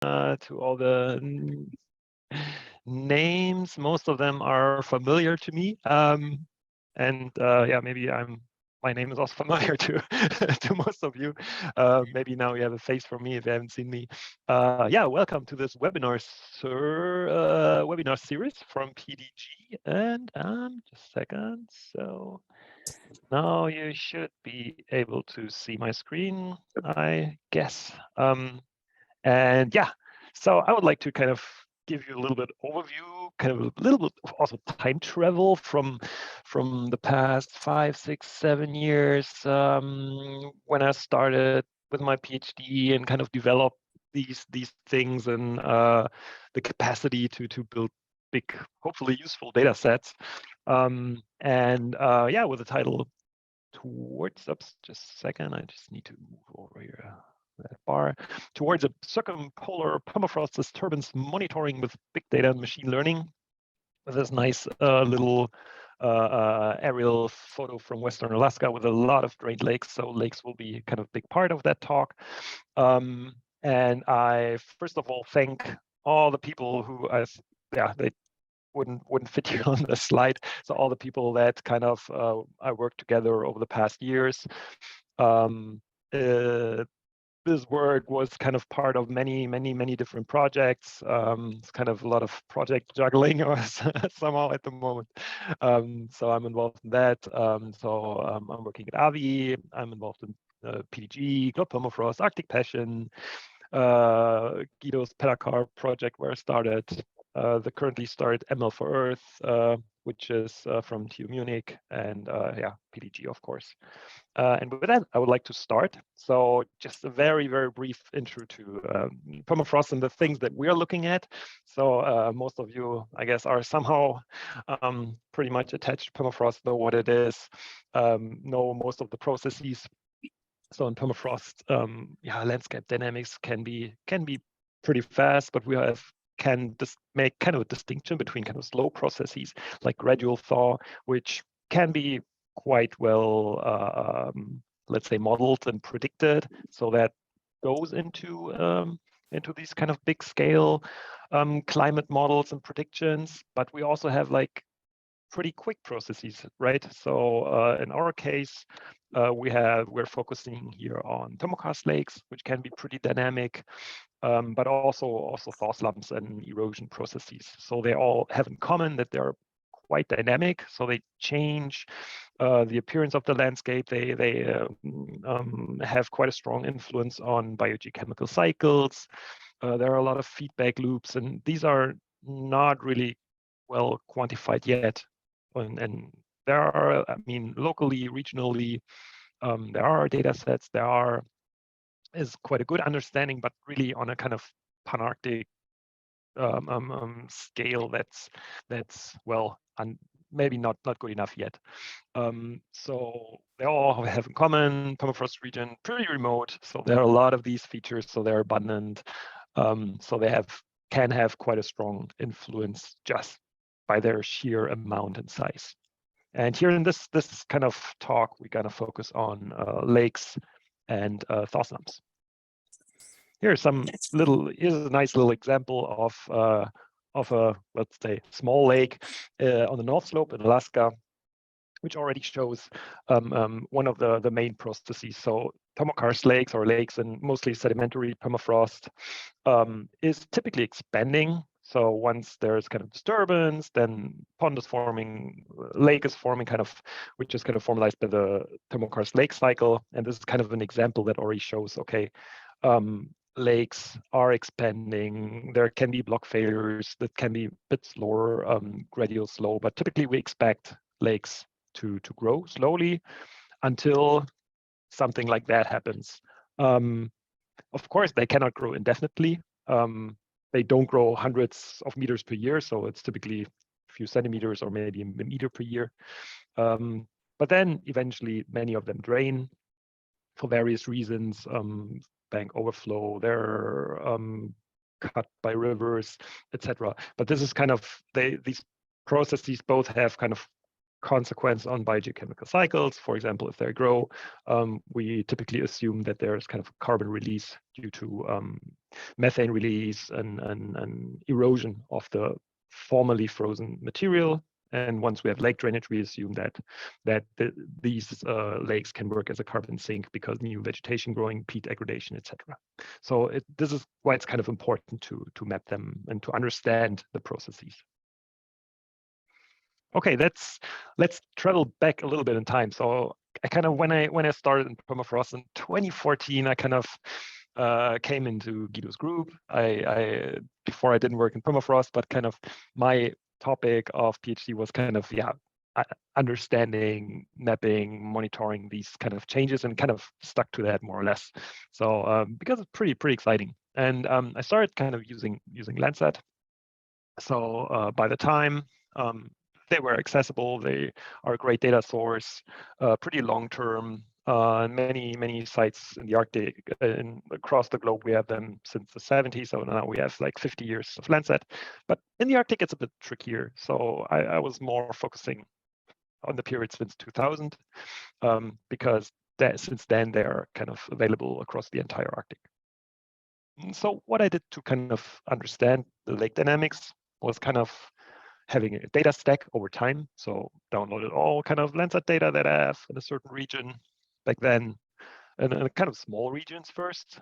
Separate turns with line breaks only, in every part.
to all the names. Most of them are familiar to me. And yeah, maybe my name is also familiar to to most of you. Maybe now you have a face for me if you haven't seen me. Yeah, welcome to this webinar series from PDG. And just a second. So now you should be able to see my screen, I guess. And yeah, so I would like to kind of give you a little bit overview, kind of a little bit of also time travel from the past 5, 6, 7 years when I started with my PhD and kind of develop these things and the capacity to build big, hopefully useful data sets. And yeah, with the title towards, oops, just a second, I just need to move over here. That bar towards a circumpolar permafrost disturbance monitoring with big data and machine learning, with this nice little aerial photo from Western Alaska with a lot of Great Lakes. So lakes will be kind of a big part of that talk. And I first of all thank all the people who they wouldn't fit here on the slide. So all the people that kind of I worked together over the past years. This work was kind of part of many different projects. It's kind of a lot of project juggling or somehow at the moment. So I'm involved in that. I'm working at AVI. I'm involved in PDG, Global Permafrost, Arctic Passion, Guido's Petacar project where I started. The currently started ML for Earth, which is from TU Munich, and yeah, PDG, of course. And with that, I would like to start. So just a very brief intro to permafrost and the things that we're looking at. So most of you, I guess, are somehow pretty much attached to permafrost, know what it is, know most of the processes. So in permafrost, yeah, landscape dynamics can be pretty fast, but we can just make kind of a distinction between kind of slow processes like gradual thaw, which can be quite well, let's say, modeled and predicted. So that goes into these kind of big scale climate models and predictions. But we also have like pretty quick processes, right? So in our case, we're focusing here on thermokarst lakes, which can be pretty dynamic, but also thaw slumps and erosion processes. So they all have in common that they're quite dynamic. So they change the appearance of the landscape. They have quite a strong influence on biogeochemical cycles. There are a lot of feedback loops, and these are not really well quantified yet. And there are, I mean, locally, regionally, there are data sets. Is quite a good understanding, but really on a kind of panarctic scale that's well, and maybe not good enough yet. So they all have in common permafrost region, pretty remote. So there are a lot of these features, so they're abundant. So they can have quite a strong influence just by their sheer amount and size. And here in this kind of talk, we're gonna focus on lakes and thaw slumps. Here's a nice little example of a, let's say, small lake on the North Slope in Alaska, which already shows one of the main processes. So thermokarst lakes, or lakes in mostly sedimentary permafrost, is typically expanding. So once there's kind of disturbance, then pond is forming, lake is forming, kind of, which is kind of formalized by the thermokarst lake cycle. And this is kind of an example that already shows, okay, lakes are expanding. There can be block failures that can be a bit slower, gradual slow, but typically we expect lakes to grow slowly until something like that happens. Of course, they cannot grow indefinitely. They don't grow hundreds of meters per year, so it's typically a few centimeters or maybe a meter per year. But then eventually many of them drain for various reasons. Bank overflow, they're cut by rivers, etc. But this is kind of, these processes both have kind of consequence on biogeochemical cycles. For example, if they grow, we typically assume that there's kind of carbon release due to methane release and erosion of the formerly frozen material. And once we have lake drainage, we assume that these lakes can work as a carbon sink because new vegetation growing, peat degradation, etc. So this is why it's kind of important to map them and to understand the processes. Okay, let's travel back a little bit in time. So I kind of when I started in Permafrost in 2014, I kind of came into Guido's group. Before I didn't work in Permafrost, but kind of my topic of PhD was kind of understanding, mapping, monitoring these kind of changes, and kind of stuck to that more or less. So because it's pretty exciting, and I started kind of using Landsat. So by the time they were accessible, they are a great data source, pretty long term. Many sites in the Arctic and across the globe, we have them since the 70s. So now we have like 50 years of Landsat. But in the Arctic, it's a bit trickier. So I was more focusing on the period since 2000 because since then they are kind of available across the entire Arctic. So what I did to kind of understand the lake dynamics was kind of having a data stack over time. So downloaded all kind of Landsat data that I have in a certain region back then, and kind of small regions first.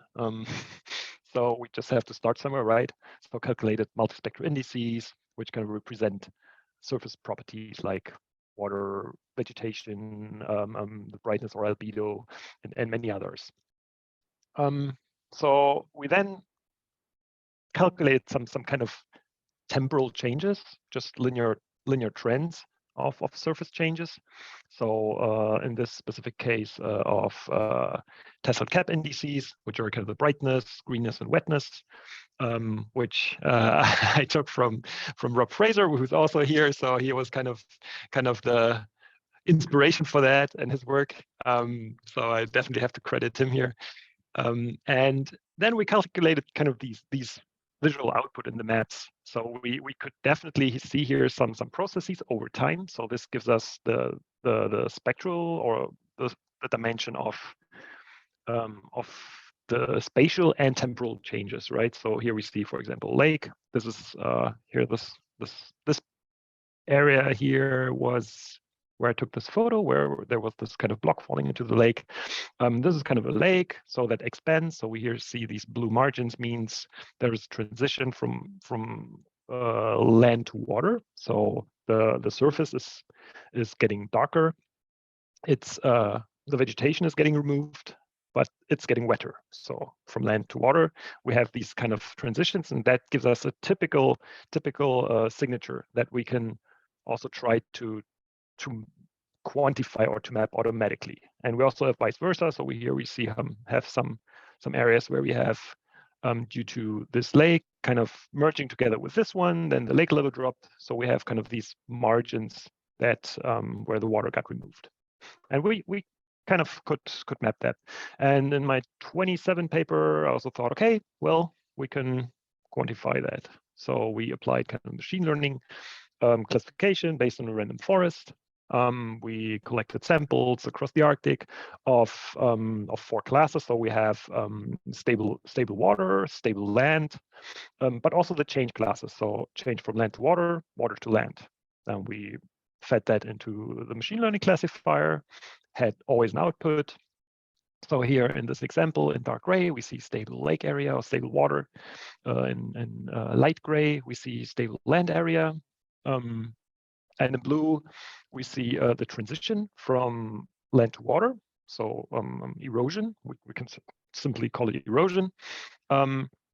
So we just have to start somewhere, right? So calculated multispectral indices, which kind of represent surface properties like water, vegetation, the brightness or albedo, and many others. So we then calculate some kind of temporal changes, just linear trends of surface changes. So in this specific case of tesselled cap indices, which are kind of the brightness, greenness, and wetness, which I took from Rob Fraser, who's also here. So he was kind of the inspiration for that and his work. So I definitely have to credit him here. And then we calculated kind of these visual output in the maps. So we could definitely see here some processes over time. So this gives us the spectral or the dimension of the spatial and temporal changes, right? So here we see, for example, lake. This is here this area here was where I took this photo, where there was this kind of block falling into the lake. This is kind of a lake, so that expands. So we here see these blue margins means there is transition from land to water. So the surface is getting darker. It's the vegetation is getting removed, but it's getting wetter. So from land to water, we have these kind of transitions, and that gives us a typical signature that we can also try to quantify or to map automatically. And we also have vice versa. So we have some areas where we have due to this lake kind of merging together with this one, then the lake level dropped. So we have kind of these margins that where the water got removed. And we kind of could map that. And in my 27 paper, I also thought, okay, well, we can quantify that. So we applied kind of machine learning classification based on a random forest. We collected samples across the Arctic of 4 classes. So we have stable water, stable land, but also the change classes. So change from land to water, water to land. And we fed that into the machine learning classifier, had always an output. So here in this example, in dark gray, we see stable lake area or stable water. In light gray, we see stable land area. And in blue, we see the transition from land to water. So erosion, we can simply call it erosion.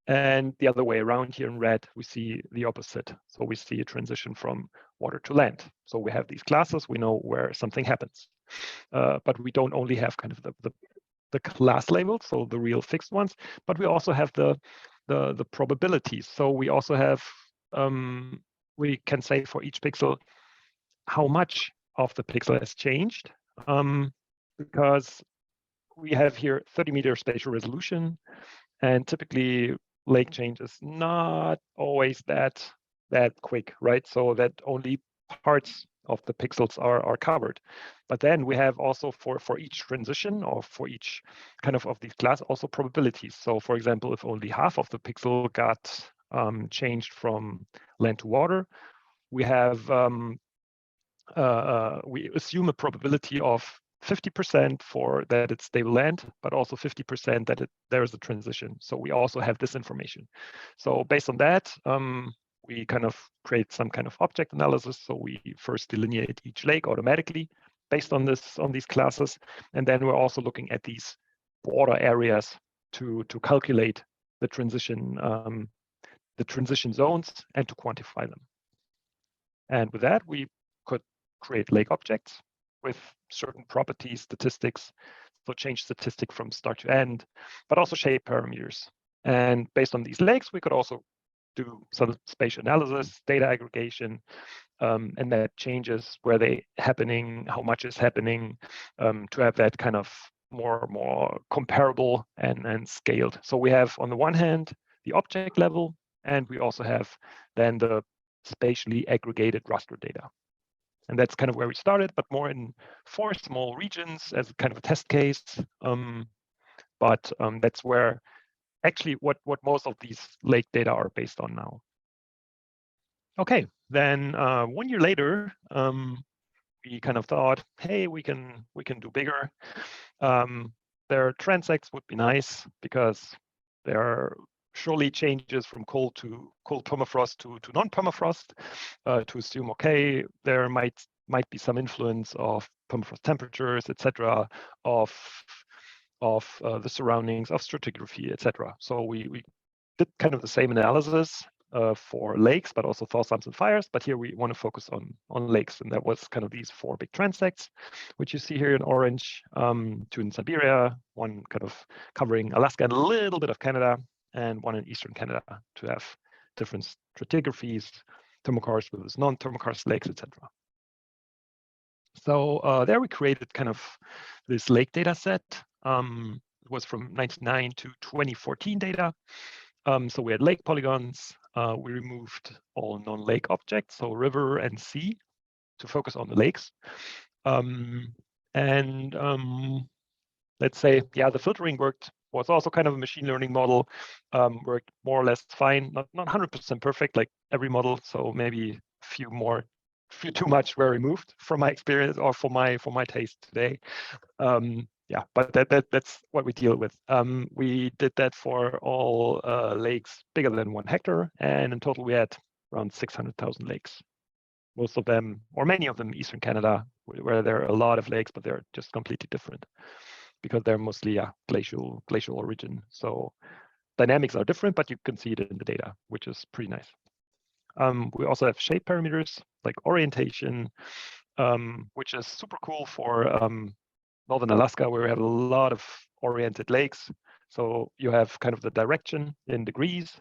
And the other way around here in red, we see the opposite. So we see a transition from water to land. So we have these classes, we know where something happens. But we don't only have kind of the class labels, so the real fixed ones, but we also have the probabilities. So we also have, we can say for each pixel, how much of the pixel has changed, because we have here 30-meter spatial resolution, and typically lake change is not always that quick, right? So that only parts of the pixels are covered. But then we have also for each transition or for each kind of these class also probabilities. So for example, if only half of the pixel got changed from land to water, we have we assume a probability of 50% for that it's stable land, but also 50% that there is a transition. So we also have this information. So based on that, we kind of create some kind of object analysis. So we first delineate each lake automatically based on these classes, and then we're also looking at these border areas to calculate the transition zones and to quantify them. And with that, we could create lake objects with certain properties, statistics, so change statistic from start to end, but also shape parameters. And based on these lakes, we could also do some spatial analysis, data aggregation, and that changes where they happening, how much is happening, to have that kind of more comparable and scaled. So we have on the one hand the object level, and we also have then the spatially aggregated raster data. And that's kind of where we started, but more in 4 small regions as kind of a test case. But that's where actually what most of these lake data are based on now. Okay, then 1 year later, we kind of thought, hey, we can do bigger. Their transects would be nice because there are surely changes from cold permafrost to non-permafrost, to assume, okay, there might be some influence of permafrost temperatures, etc., of the surroundings, of stratigraphy, etc. So we did kind of the same analysis for lakes, but also thaw sumps and fires. But here we want to focus on lakes, and that was kind of these 4 big transects, which you see here in orange, 2 in Siberia, 1 kind of covering Alaska and a little bit of Canada, and 1 in eastern Canada to have different stratigraphies, thermokarst versus non-thermokarst lakes, etc. So there we created kind of this lake data set. It was from 1999 to 2014 data. So we had lake polygons. We removed all non-lake objects, so river and sea, to focus on the lakes. Let's say, yeah, the filtering was also kind of a machine learning model, worked more or less fine, not 100% perfect like every model. So maybe a few too much were removed from my experience or for my taste today. Yeah, but that's what we deal with. We did that for all lakes bigger than 1 hectare, and in total we had around 600,000 lakes. Most of them, or many of them, Eastern Canada, where there are a lot of lakes, but they're just completely different because they're mostly glacial origin. So dynamics are different, but you can see it in the data, which is pretty nice. We also have shape parameters like orientation, which is super cool for Northern Alaska, where we have a lot of oriented lakes. So you have kind of the direction in degrees.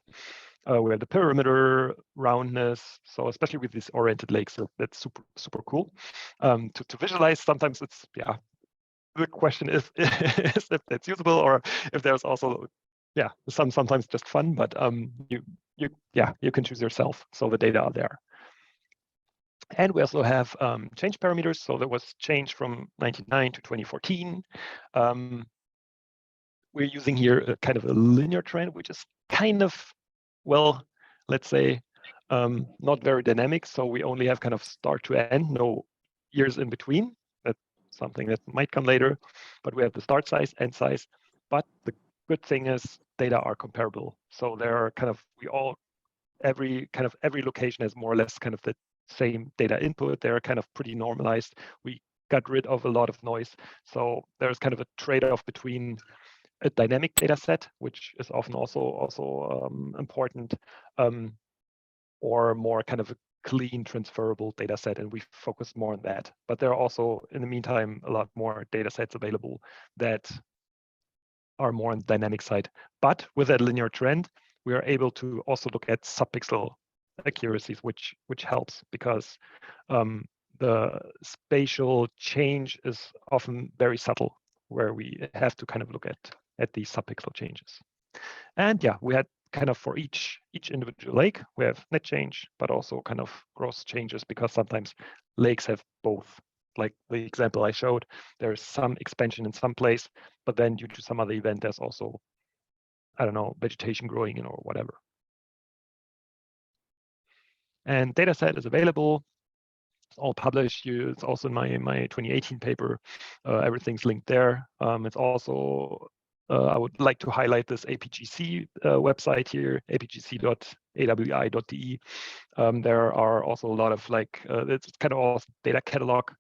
We have the perimeter, roundness. So especially with these oriented lakes, that's super cool to visualize. Sometimes it's, yeah, the question is if that's usable or if there's also, yeah, sometimes just fun, but you can choose yourself. So the data are there. And we also have change parameters. So there was change from 1999 to 2014. We're using here a kind of a linear trend, which is kind of, well, let's say, not very dynamic. So we only have kind of start to end, no years in between. That's something that might come later. But we have the start size, end size. But the good thing is data are comparable. So there are kind of, every location has more or less kind of the same data input. They're kind of pretty normalized. We got rid of a lot of noise. So there's kind of a trade-off between a dynamic data set, which is often also important, or more kind of a clean transferable data set, and we focus more on that. But there are also, in the meantime, a lot more data sets available that are more on the dynamic side. But with that linear trend, we are able to also look at subpixel accuracies, which helps because the spatial change is often very subtle, where we have to kind of look at these subpixel changes. And yeah, we had kind of for each individual lake, we have net change, but also kind of gross changes, because sometimes lakes have both. Like the example I showed, there's some expansion in some place, but then due to some other event, there's also, I don't know, vegetation growing in or whatever. And data set is available. It's all published. It's also in my 2018 paper. Everything's linked there. It's also, I would like to highlight this APGC website here, apgc.awi.de. There are also a lot of it's kind of all data catalog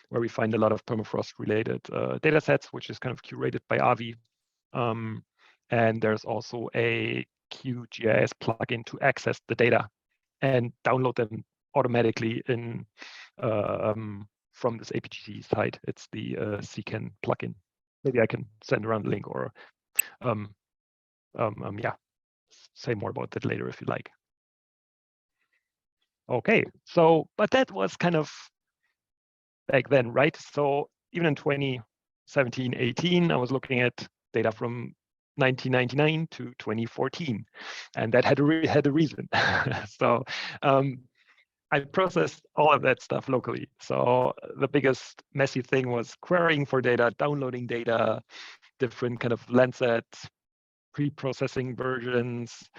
where we find a lot of permafrost related data sets, which is kind of curated by Avi. And there's also a QGIS plugin to access the data and download them automatically in from this APGC site. It's the CCAN plugin. Maybe I can send around the link, or yeah, say more about that later if you like. Okay, so but that was kind of back then, right? So even in 2017, 18, I was looking at data from 1999 to 2014, and that had a reason. So I processed all of that stuff locally. So the biggest messy thing was querying for data, downloading data, different kind of Landsat pre-processing versions,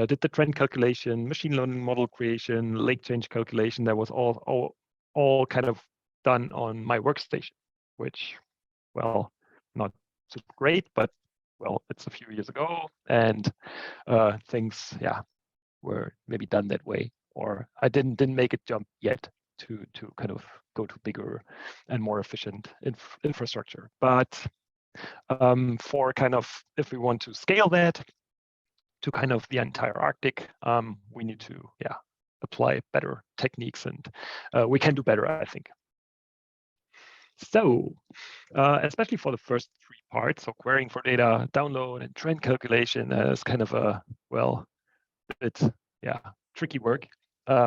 did the trend calculation, machine learning model creation, lake change calculation. That was all kind of done on my workstation, which, well, not super great, but well, it's a few years ago, and things, yeah, were maybe done that way, or I didn't make a jump yet to kind of go to bigger and more efficient infrastructure. But for kind of, if we want to scale that to kind of the entire Arctic, we need to, yeah, apply better techniques, and we can do better, I think. So, especially for the first three parts, so querying for data, download, and trend calculation, is kind of a, well, it's, yeah, tricky work,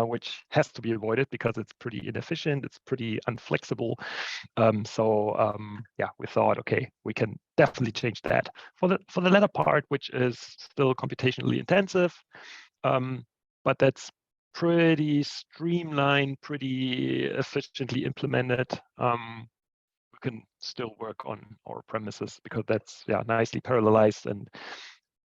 which has to be avoided because it's pretty inefficient, it's pretty unflexible. Yeah, we thought, okay, we can definitely change that. For the latter part, which is still computationally intensive, but that's pretty streamlined, pretty efficiently implemented. We can still work on our premises because that's, yeah, nicely parallelized and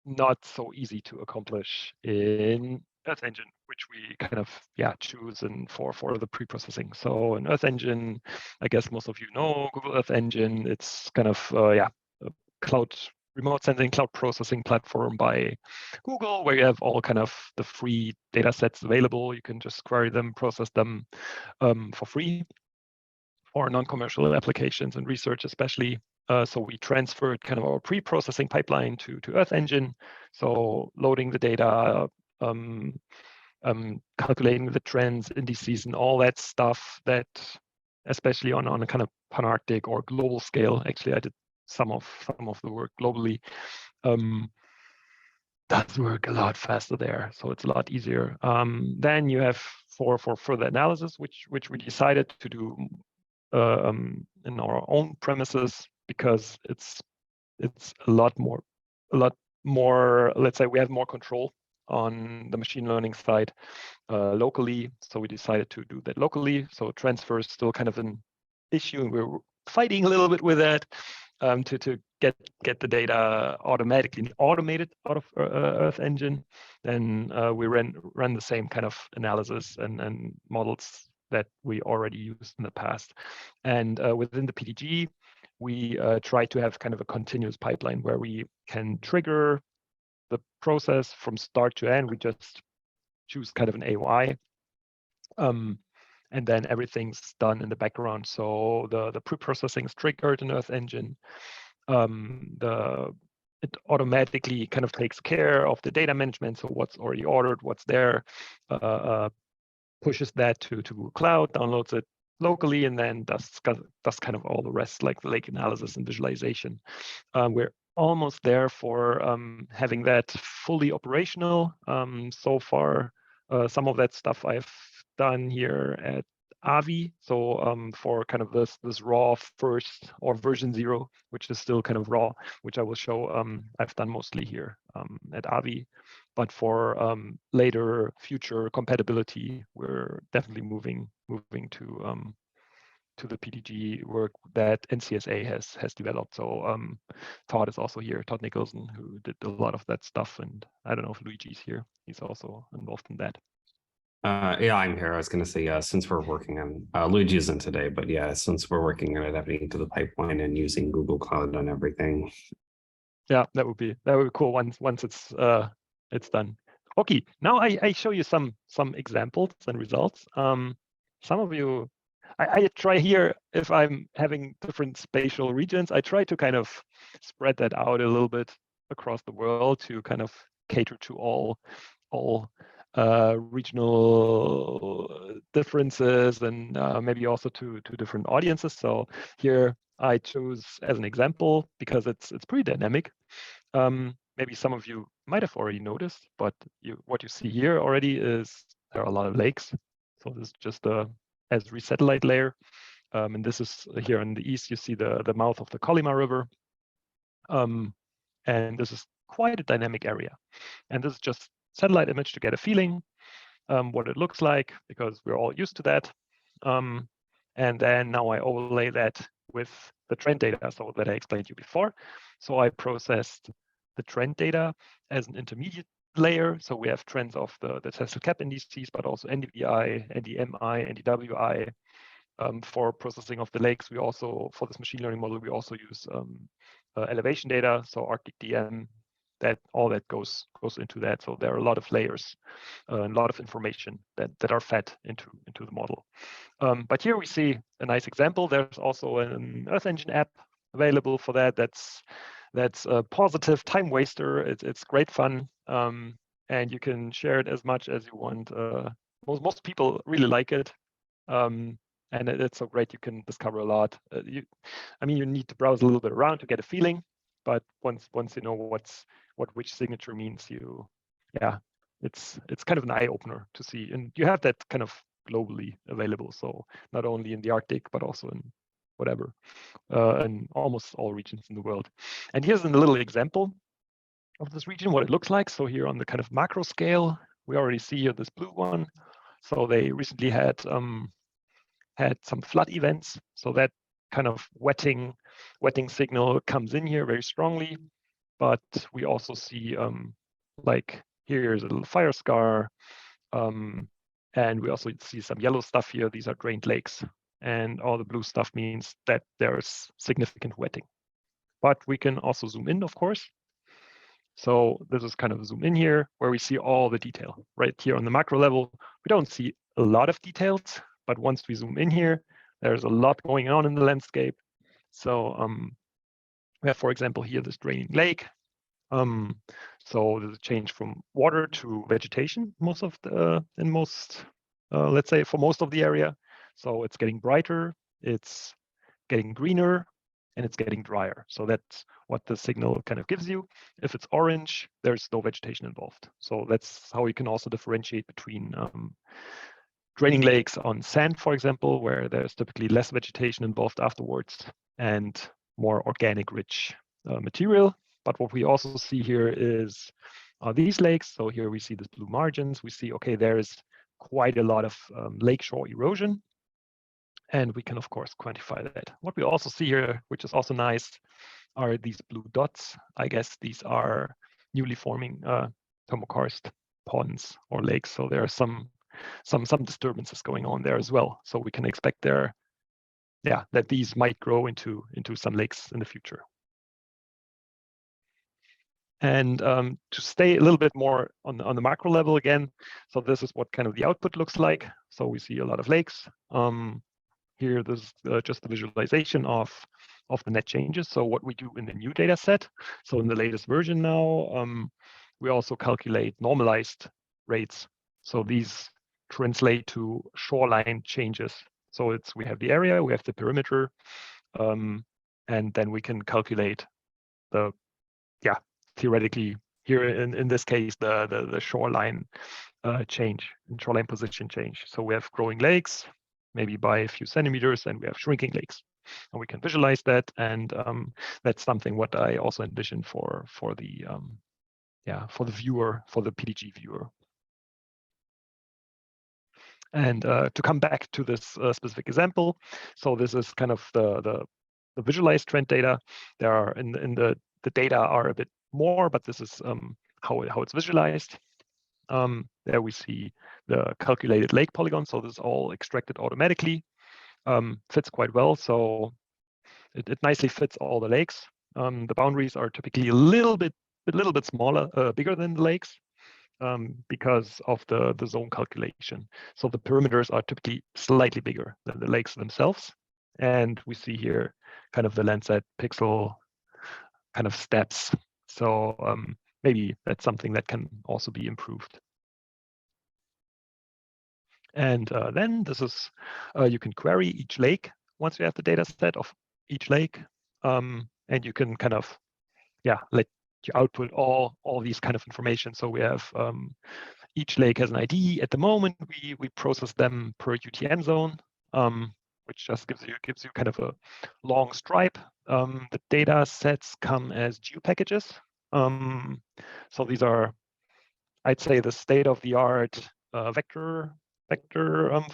not so easy to accomplish in Earth Engine, which we kind of, yeah, choose and for the pre-processing. So in Earth Engine, I guess most of you know Google Earth Engine. It's kind of, yeah, a cloud remote sensing cloud processing platform by Google, where you have all kind of the free data sets available. You can just query them, process them for free for non-commercial applications and research especially. So we transferred kind of our pre-processing pipeline to Earth Engine. So loading the data, calculating the trends, indices, and all that stuff that, especially on a kind of Pan-Arctic or global scale, actually I did some of the work globally, does work a lot faster there. So it's a lot easier. Then you have for further analysis, which we decided to do in our own premises, because it's a lot more, let's say, we have more control on the machine learning side locally. So we decided to do that locally. So transfer is still kind of an issue, and we're fighting a little bit with that to get the data automated out of Earth Engine. Then we run the same kind of analysis and models that we already used in the past. And within the PDG, we try to have kind of a continuous pipeline where we can trigger the process from start to end. We just choose kind of an AOI, and then everything's done in the background. So the pre-processing is triggered in Earth Engine. It automatically kind of takes care of the data management. So what's already ordered, what's there, pushes that to Google Cloud, downloads it locally, and then does kind of all the rest, like the lake analysis and visualization. We're almost there for having that fully operational. So far, some of that stuff I've done here at Avi. So for kind of this raw first, or version 0, which is still kind of raw, which I will show, I've done mostly here at Avi. but for later future compatibility, we're definitely moving to the PDG work that NCSA has developed. So Todd is also here, Todd Nicholson, who did a lot of that stuff. And I don't know if Luigi's here. He's also involved in that.
Yeah, I'm here. I was going to say, since we're working on, Luigi isn't today, but yeah, since we're working on adapting to the pipeline and using Google Cloud on everything.
Yeah, that would be cool once it's done. Okay, now I show you some examples and results. Some of you, I try here, if I'm having different spatial regions, I try to kind of spread that out a little bit across the world to kind of cater to all regional differerences and maybe also to different audiences. So here I chose as an example because it's pretty dynamic. Maybe some of you might have already noticed, but what you see here already is there are a lot of lakes. So this is just a Esri satellite layer. And this is here in the east, you see the mouth of the Kolyma River. And this is quite a dynamic area. And this is just satellite image to get a feeling what it looks like, because we're all used to that. And then now I overlay that with the trend data, so that I explained to you before. So I processed the trend data as an intermediate layer. So we have trends of the Tesla cap indices, but also NDVI, NDMI, NDWI. For processing of the lakes, we also, for this machine learning model, we also use elevation data, so Arctic DM. All that goes into that. So there are a lot of layers, a lot of information that are fed into the model. But here we see a nice example. There's also an Earth Engine app available for that. That's a positive time waster. It's great fun, and you can share it as much as you want. Most people really like it. And it's so great. You can discover a lot. You need to browse a little bit around to get a feeling, but once you know which signature means, it's kind of an eye opener to see. And you have that kind of globally available. So not only in the Arctic, but also in whatever, in almost all regions in the world. And here's a little example of this region, what it looks like. So here on the kind of macro scale, we already see here this blue one. So they recently had some flood events. So that kind of wetting signal comes in here very strongly. But we also see like here's a little fire scar. And we also see some yellow stuff here. These are drained lakes. And all the blue stuff means that there's significant wetting. But we can also zoom in, of course. So this is kind of a zoom in here where we see all the detail. Right here on the macro level, we don't see a lot of details, but once we zoom in here, there's a lot going on in the landscape. So we have, for example, here this draining lake. So there's a change from water to vegetation let's say for most of the area. So it's getting brighter, it's getting greener, and it's getting drier. So that's what the signal kind of gives you. If it's orange, there's no vegetation involved. So that's how you can also differentiate between draining lakes on sand, for example, where there's typically less vegetation involved afterwards and more organic rich material. But what we also see here is these lakes. So here we see these blue margins. We see, okay, there is quite a lot of lakeshore erosion. And we can, of course, quantify that. What we also see here, which is also nice, are these blue dots. I guess these are newly forming thermokarst ponds or lakes. So there are some disturbances going on there as well. So we can expect that these might grow into some lakes in the future. And to stay a little bit more on the macro level again, so this is what kind of the output looks like. So we see a lot of lakes. Here, this is just the visualization of the net changes. So what we do in the new data set. So in the latest version now, we also calculate normalized rates. So these translate to shoreline changes. So we have the area, we have the perimeter, and then we can calculate theoretically here in this case the shoreline change and shoreline position change. So we have growing lakes, maybe by a few centimeters, and we have shrinking lakes, and we can visualize that. And that's something what I also envision for the for the viewer, for the PDG viewer. And to come back to this specific example, so this is kind of the visualized trend data. There are in the data are a bit more, but this is how it's visualized. There we see the calculated lake polygon. So this is all extracted automatically. Fits quite well. So it nicely fits all the lakes. The boundaries are typically a little bit smaller, bigger than the lakes. Because of the zone calculation. So the perimeters are typically slightly bigger than the lakes themselves. And we see here kind of the Landsat pixel kind of steps. So maybe that's something that can also be improved. And then this is, you can query each lake once you have the data set of each lake. And you can kind of, let you output all these kind of information. So we have each lake has an ID. At the moment, we process them per UTM zone, which just gives you kind of a long stripe. The data sets come as geo packages. So these are, I'd say, the state-of-the-art vector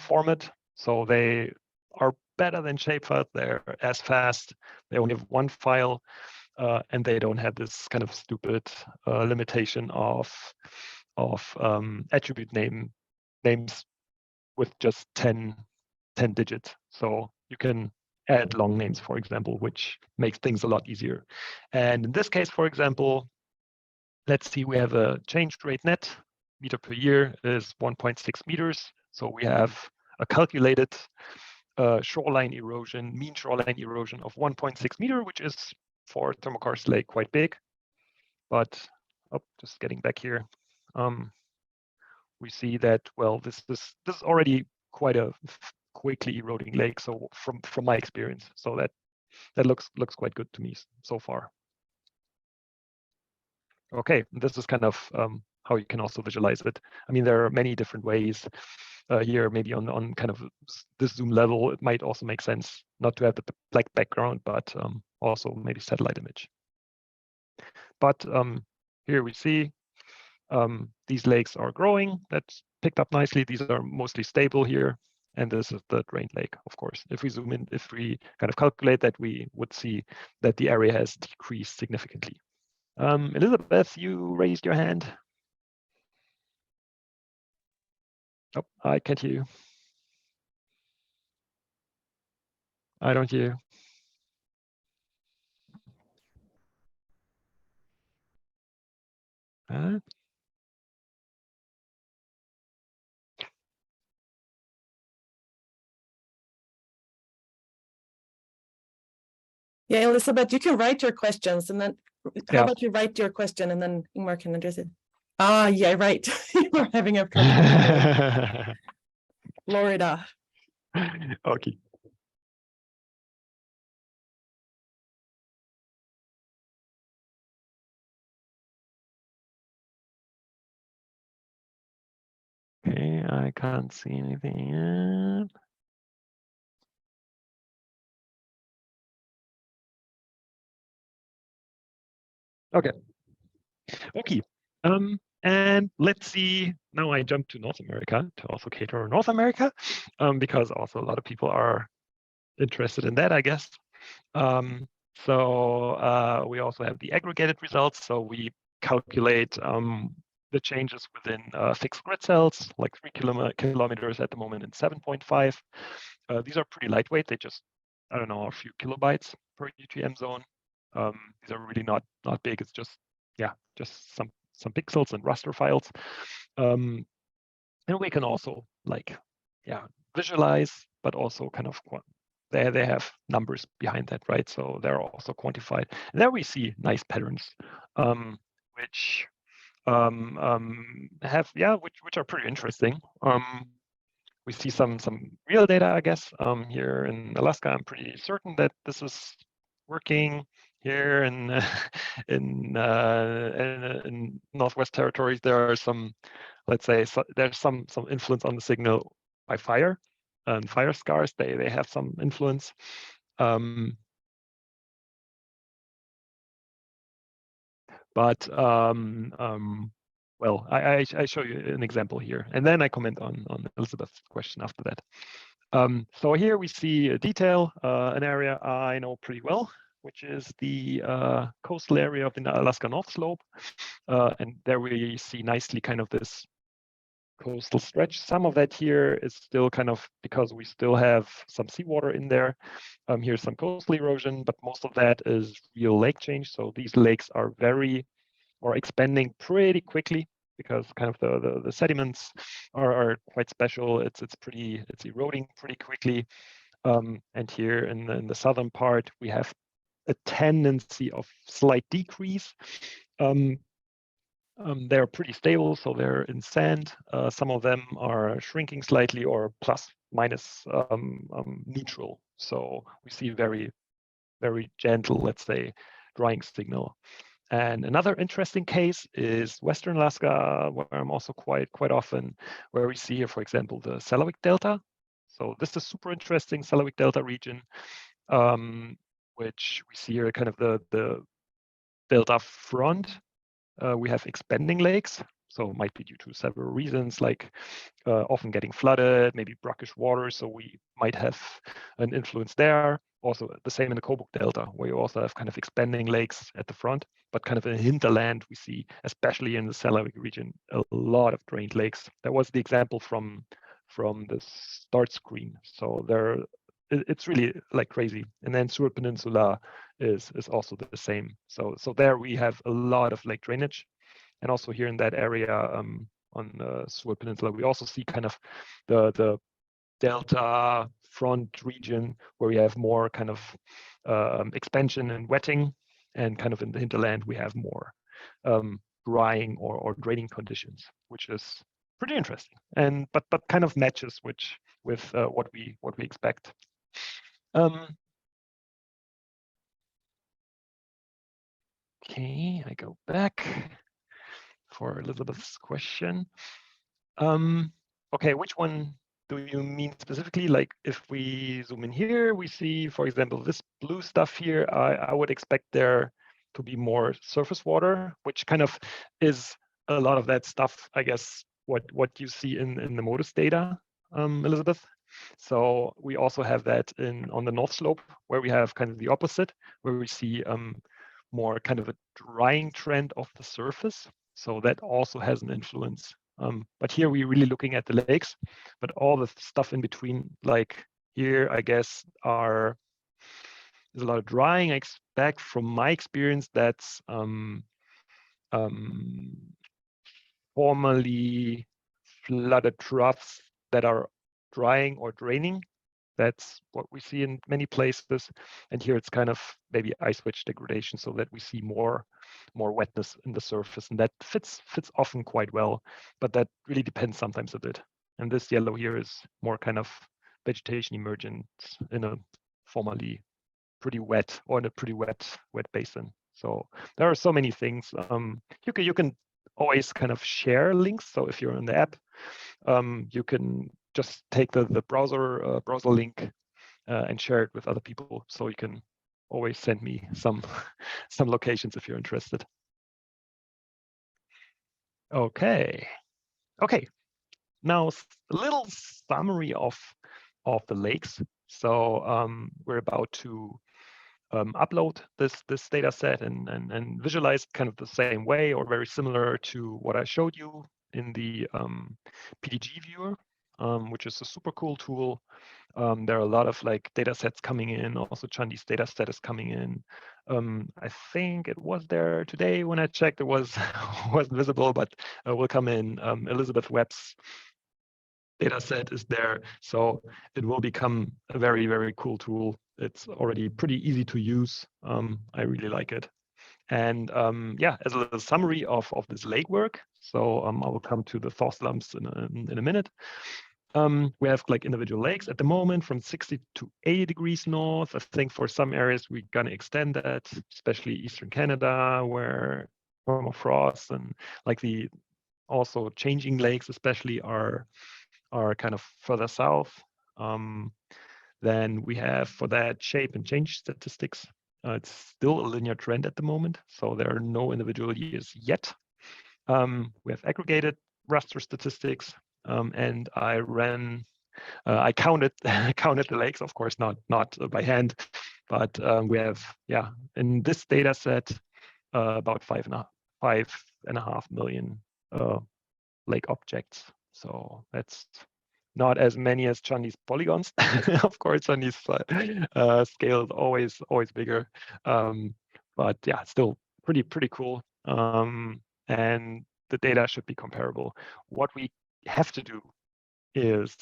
format. So they are better than shapefiles. They're as fast. They only have one file. And they don't have this kind of stupid limitation of attribute names with just 10 digits. So you can add long names, for example, which makes things a lot easier. And in this case, for example, let's see, we have a change rate net meter per year is 1.6 meters. So we have a calculated shoreline erosion, mean shoreline erosion of 1.6 meter, which is for thermokarst lake quite big. But just getting back here, we see that, well, this is already quite a quickly eroding lake. So from my experience, so that looks quite good to me so far. Okay, this is kind of how you can also visualize it. I mean, there are many different ways. Here, maybe on kind of this zoom level, it might also make sense not to have the black background, but also maybe satellite image. But here we see these lakes are growing. That's picked up nicely. These are mostly stable here. And this is the drained lake, of course. If we zoom in, if we kind of calculate that, we would see that the area has decreased significantly. Elizabeth, you raised your hand. Oh, I can't hear you. I don't hear you.
Yeah, Elizabeth, you can write your questions, and then how about you write your question and then Ingmar can address it. Ah, yeah, right. You're having a problem. Florida.
Okay. Okay, I can't see anything yet. Okay. Okay. And let's see. Now I jump to North America to also cater North America, because also a lot of people are interested in that, I guess. So we also have the aggregated results. So we calculate the changes within fixed grid cells, like 3 kilometers at the moment and 7.5. These are pretty lightweight. They just, I don't know, a few kilobytes per UTM zone. These are really not big. It's just, just some pixels and raster files. And we can also visualize, but also kind of they have numbers behind that, right? So they're also quantified. And there we see nice patterns, which which are pretty interesting. We see some real data, I guess. Here in Alaska, I'm pretty certain that this is working. Here in Northwest Territories, there are some, let's say, there's some influence on the signal by fire, and fire scars. They have some influence. But well, I show you an example here, and then I comment on Elizabeth's question after that. So here we see a detail, an area I know pretty well, which is the coastal area of the Alaska North Slope. And there we see nicely kind of this coastal stretch. Some of that here is still kind of because we still have some seawater in there. Here's some coastal erosion, but most of that is real lake change. So these lakes are expanding pretty quickly because kind of the sediments are quite special. It's eroding pretty quickly. And here in the southern part, we have a tendency of slight decrease. They're pretty stable, so they're in sand. Some of them are shrinking slightly or plus minus neutral. So we see very, very gentle, let's say, drying signal. And another interesting case is Western Alaska, where I'm also quite often, where we see here, for example, the Selawik Delta. So this is super interesting, Selawik Delta region, which we see here kind of the delta front. We have expanding lakes, so it might be due to several reasons, like often getting flooded, maybe brackish water, so we might have an influence there. Also the same in the Kobuk Delta, where you also have kind of expanding lakes at the front, but kind of in the hinterland, we see, especially in the Selawik region, a lot of drained lakes. That was the example from the start screen. So it's really like crazy. And then Seward Peninsula is also the same. So there we have a lot of lake drainage. And also here in that area on the Seward Peninsula, we also see kind of the delta front region where we have more kind of expansion and wetting, and kind of in the hinterland we have more drying or draining conditions, which is pretty interesting, and but kind of matches with what we expect. Okay, I go back for Elizabeth's question. Okay, which one do you mean specifically? Like if we zoom in here, we see, for example, this blue stuff here, I would expect there to be more surface water, which kind of is a lot of that stuff, I guess, what you see in the MODIS data, Elizabeth. So we also have that on the North Slope, where we have kind of the opposite, where we see more kind of a drying trend of the surface. So that also has an influence. But here we're really looking at the lakes, but all the stuff in between, like here, I guess, there's a lot of drying. I expect from my experience that's formerly flooded troughs that are drying or draining. That's what we see in many places. And here it's kind of maybe ice wedge degradation, so that we see more wetness in the surface, and that fits often quite well, but that really depends sometimes a bit. And this yellow here is more kind of vegetation emergence in a formerly pretty wet, or in a pretty wet basin. So there are so many things. You can always kind of share links. So if you're in the app, you can just take the browser link and share it with other people. So you can always send me some locations if you're interested. Okay. Now a little summary of the lakes. So we're about to upload this data set and visualize kind of the same way, or very similar to what I showed you in the PDG viewer, which is a super cool tool. There are a lot of like data sets coming in. Also, Chandi's data set is coming in. I think it was there today when I checked. It wasn't visible, but will come in. Elizabeth Webb's data set is there, so it will become a very, very cool tool. It's already pretty easy to use. I really like it. And yeah, as a little summary of this lake work, so I will come to the thaw slumps in a minute. We have like individual lakes at the moment from 60 to 80 degrees north. I think for some areas we're gonna extend that, especially Eastern Canada, where Permafrost and like the also changing lakes especially are kind of further south. Then we have for that shape and change statistics. It's still a linear trend at the moment, so there are no individual years yet. We have aggregated raster statistics, and I counted counted the lakes, of course, not by hand, but we have, yeah, in this data set about 5.5 million lake objects. So that's not as many as Chinese polygons. Of course, Chinese scale is always bigger, but yeah, still pretty cool. And the data should be comparable. What we have to do is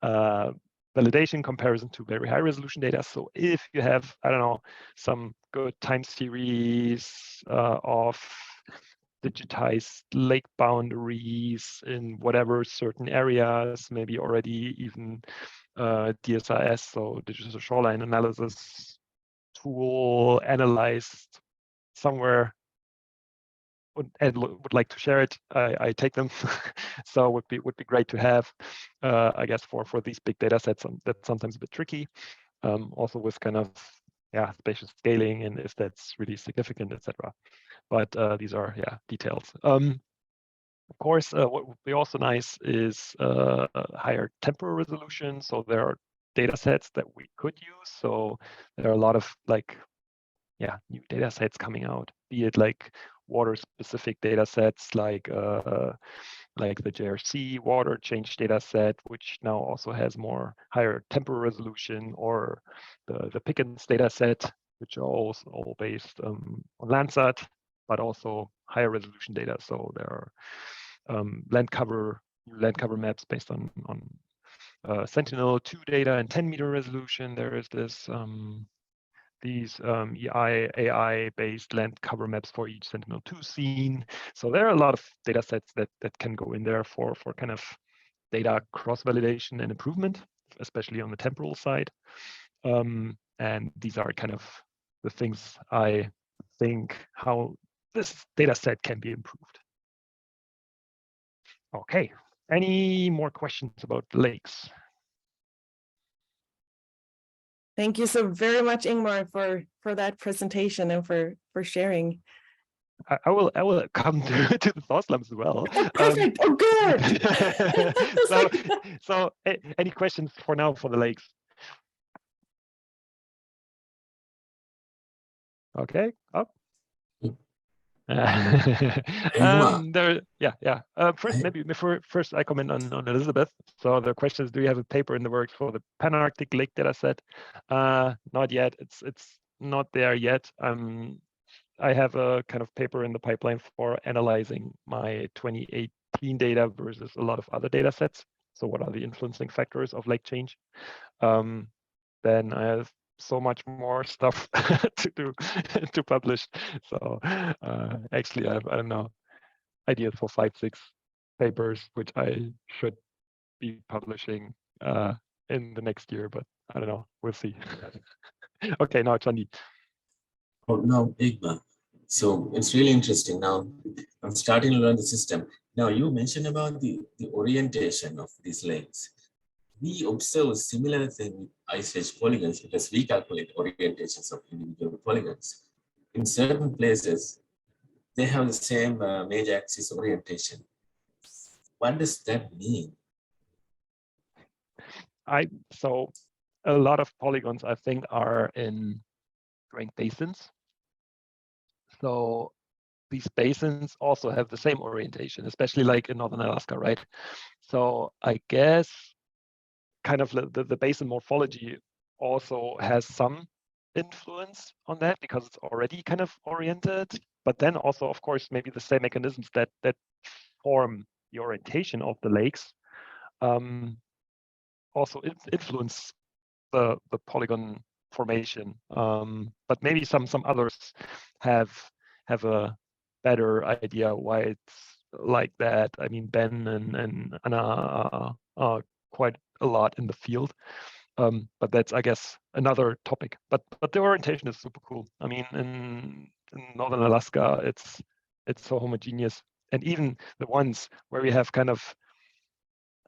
validation comparison to very high resolution data. So if you have, I don't know, some good time series of digitized lake boundaries in whatever certain areas, maybe already even DSIS, so digital shoreline analysis tool analyzed somewhere, and would like to share it, I take them. So would be great to have. I guess for these big data sets, that's sometimes a bit tricky. Also with kind of spatial scaling and if that's really significant, etc. But these are details. Of course, what would be also nice is higher temporal resolution. So there are data sets that we could use. So there are a lot of new data sets coming out, be it like water-specific data sets like the JRC water change data set, which now also has more higher temporal resolution, or the Pickens data set, which are also all based on Landsat, but also higher resolution data. So there are land cover maps based on Sentinel-2 data and 10-meter resolution. There is this these AI-based land cover maps for each Sentinel-2 scene. So there are a lot of data sets that can go in there for kind of data cross-validation and improvement, especially on the temporal side. And these are kind of the things I think how this data set can be improved. Okay, any more questions about lakes?
Thank you so very much, Ingmar, for that presentation and for sharing.
I will come to the thought slums as well.
Oh, perfect. Oh, good.
so any questions for now for the lakes? Okay, up. First I comment on Elizabeth. So the question is, do you have a paper in the works for the Pan-Arctic lake data set? Not yet. It's not there yet. I have a kind of paper in the pipeline for analyzing my 2018 data versus a lot of other data sets. So what are the influencing factors of lake change? Then I have so much more stuff to do to publish. So actually, I don't know, ideas for 5-6 papers, which I should be publishing in the next year, but I don't know. We'll see. Okay, now Chandi.
Oh, no, Ingmar. So it's really interesting. Now I'm starting to learn the system. Now you mentioned about the orientation of these lakes. We observe a similar thing with ice-edge polygons because we calculate orientations of individual polygons. In certain places, they have the same major axis orientation. What does that mean?
So a lot of polygons, I think, are in drained basins. So these basins also have the same orientation, especially like in Northern Alaska, right? So I guess kind of the basin morphology also has some influence on that because it's already kind of oriented. But then also, of course, maybe the same mechanisms that form the orientation of the lakes also influence the polygon formation. But maybe some others have a better idea why it's like that. I mean, Ben and Anna are quite a lot in the field. But that's, I guess, another topic. But the orientation is super cool. I mean, in Northern Alaska, it's so homogeneous. And even the ones where we have kind of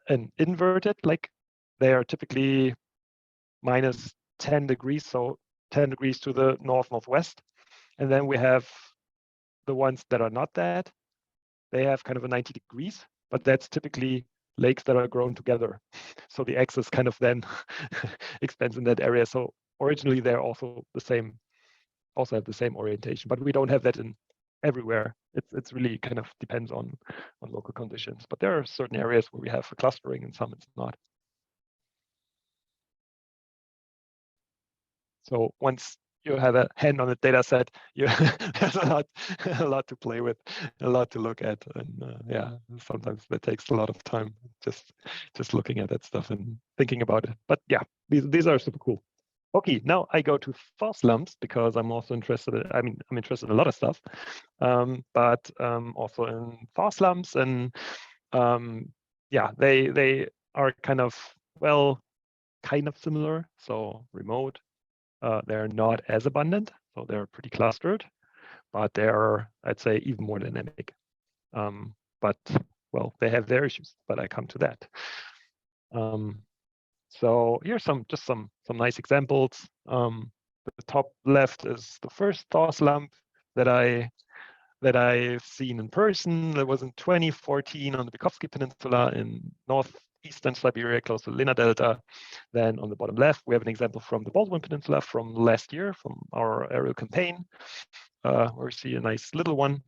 an inverted, like they are typically minus 10 degrees. So 10 degrees to the north-northwest. And then we have the ones that are not that. They have kind of a 90 degrees, but that's typically lakes that are grown together. So the axis kind of then expands in that area. So originally they're also the same, also have the same orientation, but we don't have that in everywhere. It's really kind of depends on local conditions. But there are certain areas where we have a clustering and some it's not. So once you have a hand on the data set, there's a lot to play with, a lot to look at, and yeah, sometimes that takes a lot of time just looking at that stuff and thinking about it. But yeah, these are super cool. Okay, now I go to thaw slumps because I'm also interested. I'm interested in a lot of stuff, but also in thaw slumps, and yeah, they are kind of similar. So remote. They're not as abundant, so they're pretty clustered, but they're, I'd say, even more dynamic. But well, they have their issues, but I come to that. So here's some nice examples. The top left is the first thaw slump that I've seen in person. That was in 2014 on the Bykovsky Peninsula in northeastern Siberia, close to Lena Delta. Then on the bottom left, we have an example from the Baldwin Peninsula from last year, from our aerial campaign, where we see a nice little one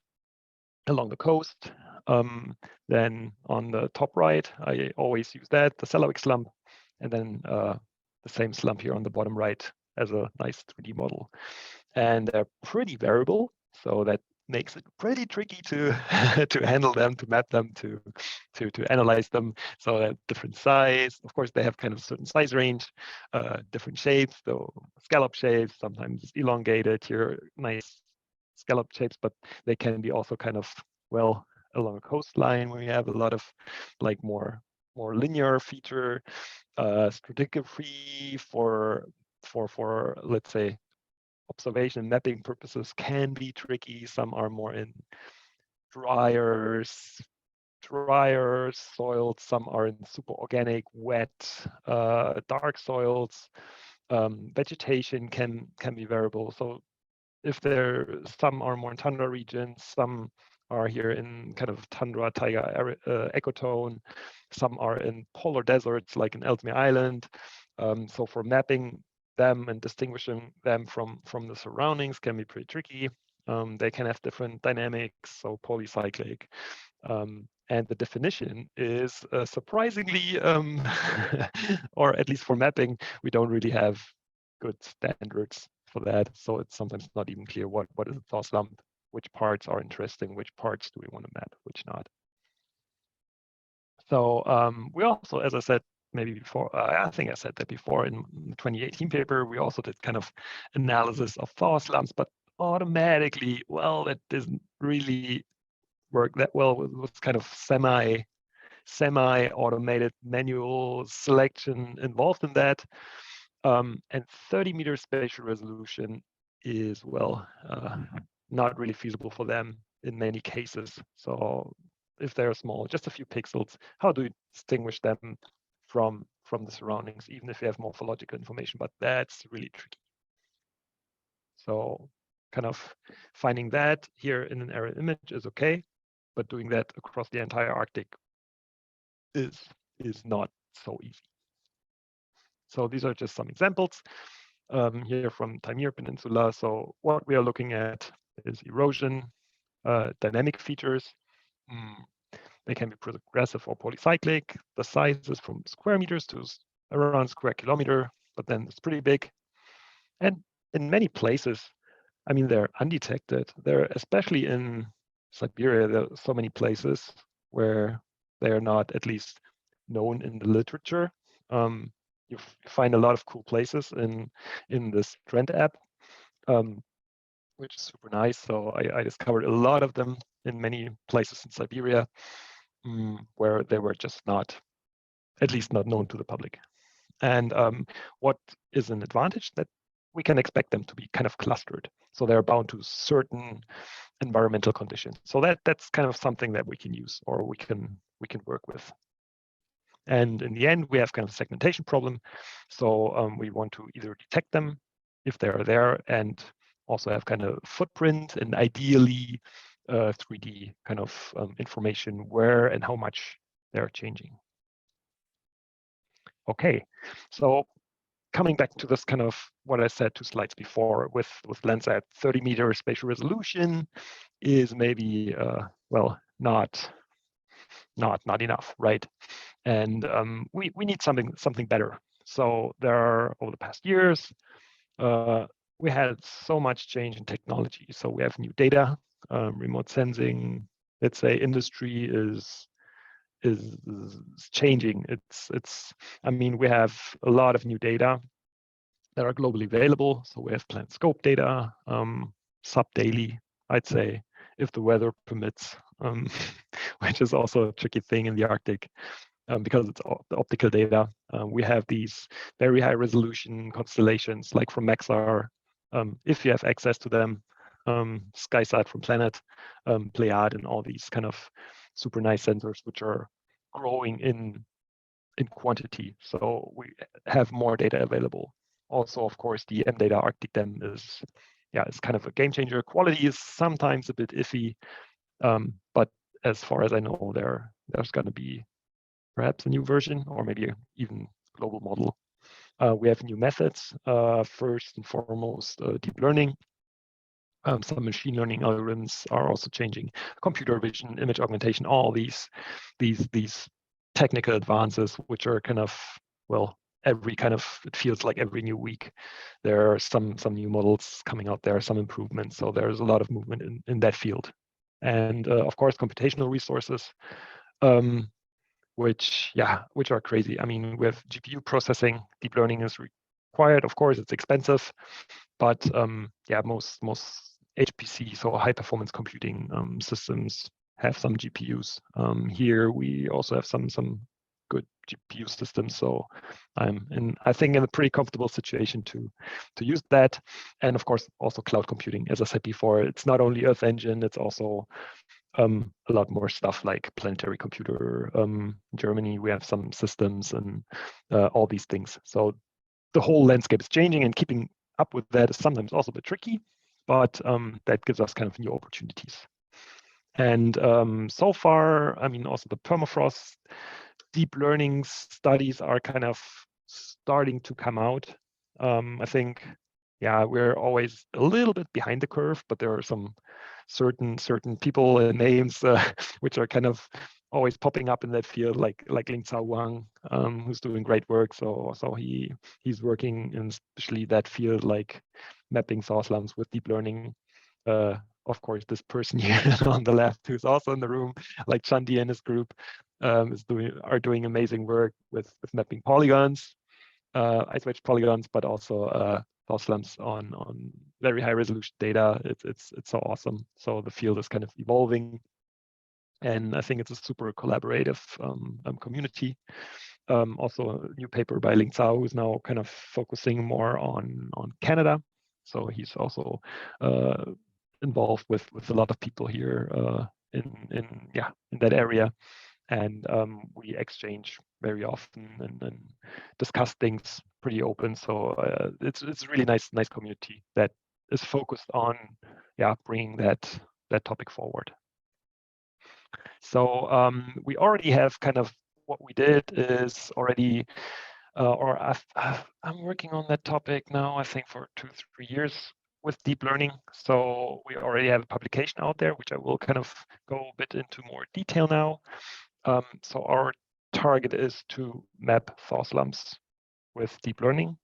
along the coast. Then on the top right, I always use that, the Selawik slump, and then the same slump here on the bottom right as a nice 3D model. And they're pretty variable, so that makes it pretty tricky to to handle them, to map them, to analyze them. So that different size, of course, they have kind of a certain size range, different shapes, though scallop shapes, sometimes elongated here, nice scallop shapes, but they can be also kind of, well, along a coastline where you have a lot of like more linear feature, stratigraphy for let's say observation mapping purposes can be tricky. Some are more in drier soils, some are in super organic, wet, dark soils. Vegetation can be variable. So if some are more in tundra regions, some are here in kind of tundra taiga ecotone, some are in polar deserts like in Ellesmere Island. So for mapping them and distinguishing them from the surroundings can be pretty tricky. They can have different dynamics, so polycyclic. And the definition is surprisingly, or at least for mapping, we don't really have good standards for that. So it's sometimes not even clear what is a thaw slump, which parts are interesting, which parts do we want to map, which not. So we also, as I said, maybe before, I think I said that before in the 2018 paper, we also did kind of analysis of thaw slumps, but automatically, well, that doesn't really work that well. It was kind of semi-automated manual selection involved in that. And 30-meter spatial resolution is, well, not really feasible for them in many cases. So if they're small, just a few pixels, how do you distinguish them from the surroundings, even if you have morphological information? But that's really tricky. So kind of finding that here in an aerial image is okay, but doing that across the entire Arctic is not so easy. So these are just some examples here from Taimyr Peninsula. So what we are looking at is erosion, dynamic features. They can be progressive or polycyclic. The size is from square meters to around square kilometer, but then it's pretty big. And in many places, I mean, they're undetected. They're especially in Siberia, there are so many places where they are not at least known in the literature. You find a lot of cool places in this Trend app, which is super nice. So I discovered a lot of them in many places in Siberia where they were just not, at least not known to the public. And what is an advantage? That we can expect them to be kind of clustered. So they're bound to certain environmental conditions. So that's kind of something that we can use or we can work with. And in the end, we have kind of a segmentation problem. So we want to either detect them if they are there, and also have kind of footprint and ideally 3D kind of information where and how much they're changing. Okay, so coming back to this kind of what I said 2 slides before, with lens at 30 meter spatial resolution is maybe well, not enough, right? And we need something better. So there are, over the past years, we had so much change in technology. So we have new data, remote sensing. Let's say industry is changing. It's. I mean, we have a lot of new data that are globally available. So we have plant scope data, sub-daily, I'd say, if the weather permits, which is also a tricky thing in the Arctic. Because it's the optical data. We have these very high resolution constellations like from Maxar, if you have access to them, SkySat from Planet, Pleiad, and all these kind of super nice sensors, which are growing in quantity. So we have more data available. Also, of course, the M-Data Arctic DEM is kind of a game changer. Quality is sometimes a bit iffy, but as far as I know, there's going to be perhaps a new version or maybe even global model. We have new methods. First and foremost, deep learning. Some machine learning algorithms are also changing. Computer vision, image augmentation, all these technical advances, which are kind of, well, it feels like every new week there are some new models coming out there, some improvements. So there's a lot of movement in that field. And of course, computational resources. Which are crazy. I mean, with GPU processing, deep learning is required. Of course, it's expensive, but most HPC, so high performance computing systems, have some GPUs. Here we also have some good GPU systems, so I think in a pretty comfortable situation to use that. And of course, also cloud computing. As I said before, it's not only Earth Engine, it's also a lot more stuff like Planetary Computer. In Germany, we have some systems and all these things. So the whole landscape is changing, and keeping up with that is sometimes also a bit tricky, but that gives us kind of new opportunities. And so far, I mean, also the permafrost deep learning studies are kind of starting to come out. I think, we're always a little bit behind the curve, but there are some certain people and names which are kind of always popping up in that field, like Lingzhao Wang, who's doing great work. So he's working in especially that field, like mapping saw slums with deep learning. Of course, this person here on the left, who's also in the room, like Chandi and his group, are doing amazing work with mapping polygons, ice-wedge polygons, but also saw slums on very high resolution data. It's so awesome. So the field is kind of evolving, and I think it's a super collaborative community. Also, a new paper by Lingzhao, who's now kind of focusing more on Canada. So he's also involved with a lot of people here in that area, and we exchange very often and discuss things pretty open. So it's a really nice community that is focused on bringing that topic forward. So we already have kind of what we did is already, I'm working on that topic now, I think for 2-3 years with deep learning. So we already have a publication out there, which I will kind of go a bit into more detail now. So our target is to map thaw slumps with deep learning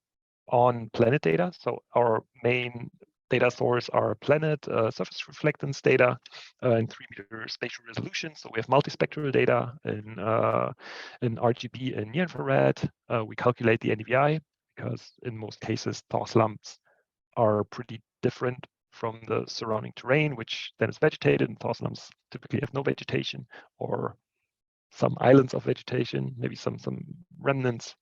on planet data. So our main data source are planet surface reflectance data in 3-meter spatial resolution. So we have multispectral data in RGB and near infrared. We calculate the NDVI because in most cases thaw slumps are pretty different from the surrounding terrain, which then is vegetated, and thaw slumps typically have no vegetation or some islands of vegetation, maybe some remnants.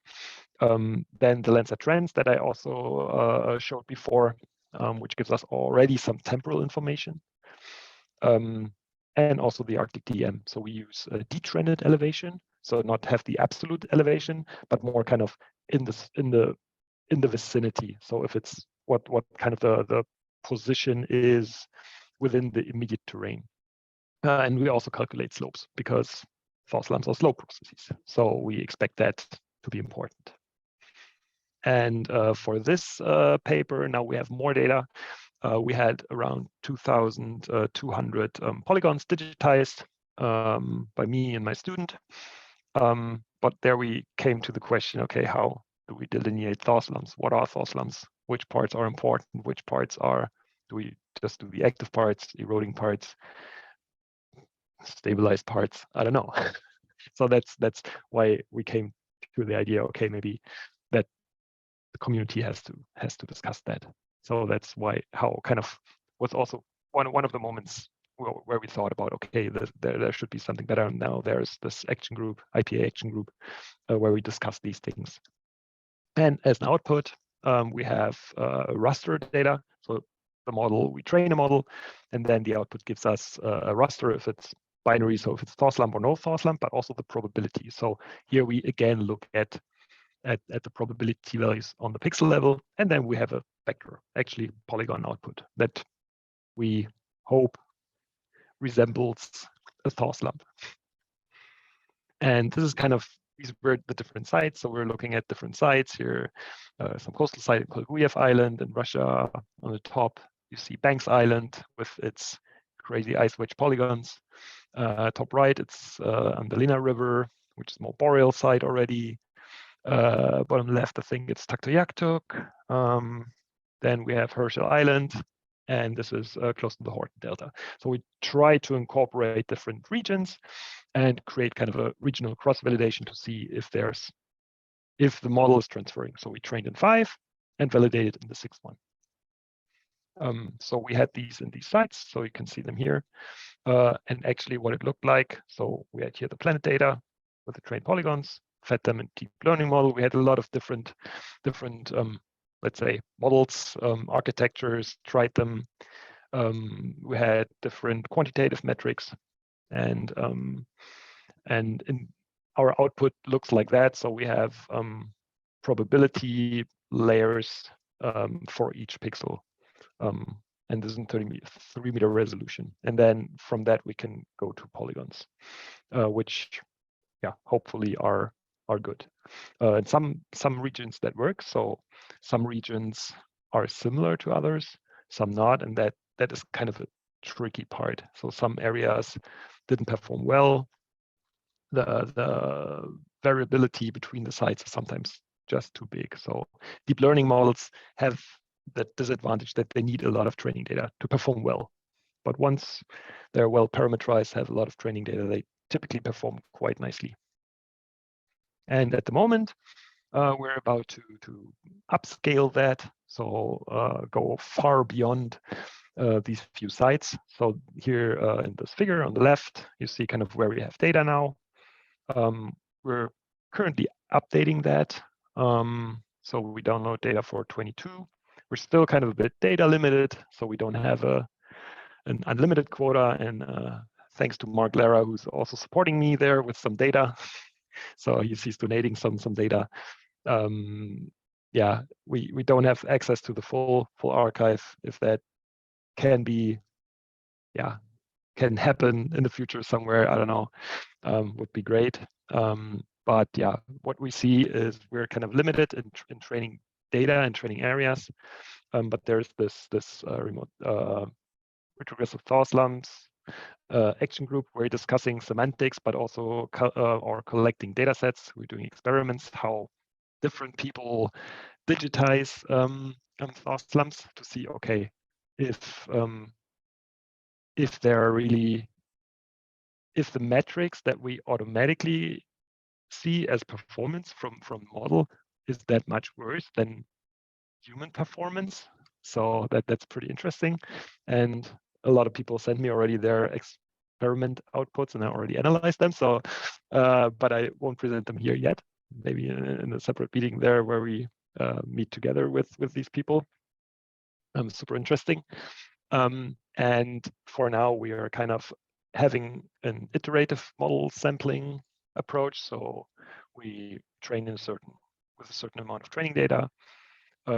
Then the Landsat trends that I also showed before, which gives us already some temporal information. And also the Arctic DM. So we use a detrended elevation, so not have the absolute elevation, but more kind of in the vicinity. So if it's what kind of the position is within the immediate terrain. And we also calculate slopes because thaw slumps are slope processes. So we expect that to be important. And for this paper, now we have more data. We had around 2,200 polygons digitized by me and my student. But there we came to the question, okay, how do we delineate thaw slumps? What are thaw slumps? Which parts are important? Which parts are, do we just do the active parts, eroding parts, stabilized parts? I don't know. So that's why we came to the idea, okay, maybe that the community has to discuss that. So that's why how kind of was also one of the moments where we thought about, okay, there should be something better. Now there's this action group, IPA action group, where we discuss these things. And as an output, we have raster data. So the model, we train a model, and then the output gives us a raster if it's binary, so if it's thaw slump or no thaw slump, but also the probability. So here we again look at the probability values on the pixel level, and then we have a vector, actually polygon output, that we hope resembles a thaw slump. And this is kind of, these were the different sites. So we're looking at different sites here, some coastal site called Guyav Island in Russia. On the top, you see Banks Island with its crazy ice wedge polygons. Top right, it's on the Lena River, which is more boreal site already. Bottom left, I think it's Tuktoyaktuk. Then we have Herschel Island, and this is close to the Horton Delta. So we try to incorporate different regions and create kind of a regional cross-validation to see if the model is transferring. So we trained in 5 and validated in the 6th one. So we had these in these sites, so you can see them here. And actually what it looked like, so we had here the planet data with the trained polygons, fed them in deep learning model. We had a lot of different let's say, models, architectures, tried them. We had different quantitative metrics, and in our output looks like that. So we have probability layers for each pixel. And this is in 3 meter resolution. And then from that, we can go to polygons, which, yeah, hopefully are good. In some regions that work. So some regions are similar to others, some not, and that is kind of a tricky part. So some areas didn't perform well. The variability between the sites is sometimes just too big. So deep learning models have the disadvantage that they need a lot of training data to perform well. But once they're well parameterized, have a lot of training data, they typically perform quite nicely. And at the moment, we're about to upscale that, so go far beyond these few sites. So here in this figure on the left, you see kind of where we have data now. We're currently updating that. So we download data for 22. We're still kind of a bit data limited, so we don't have an unlimited quota. And thanks to Mark Lara, who's also supporting me there with some data. So he's donating some data. Yeah, we don't have access to the full archive. If that can be, yeah, can happen in the future somewhere, I don't know, would be great. But yeah, what we see is we're kind of limited in training data and training areas. But there's this remote retrogressive thaw slumps action group. We're discussing semantics, but also or collecting data sets. We're doing experiments, how different people digitize thaw slumps to see, okay, if there are really, if the metrics that we automatically see as performance from model is that much worse than human performance. So that's pretty interesting. And a lot of people send me already their experiment outputs, and I already analyzed them. So, but I won't present them here yet. Maybe in a separate meeting there where we meet together with these people. Super interesting. And for now, we are kind of having an iterative model sampling approach. So we train with a certain amount of training data.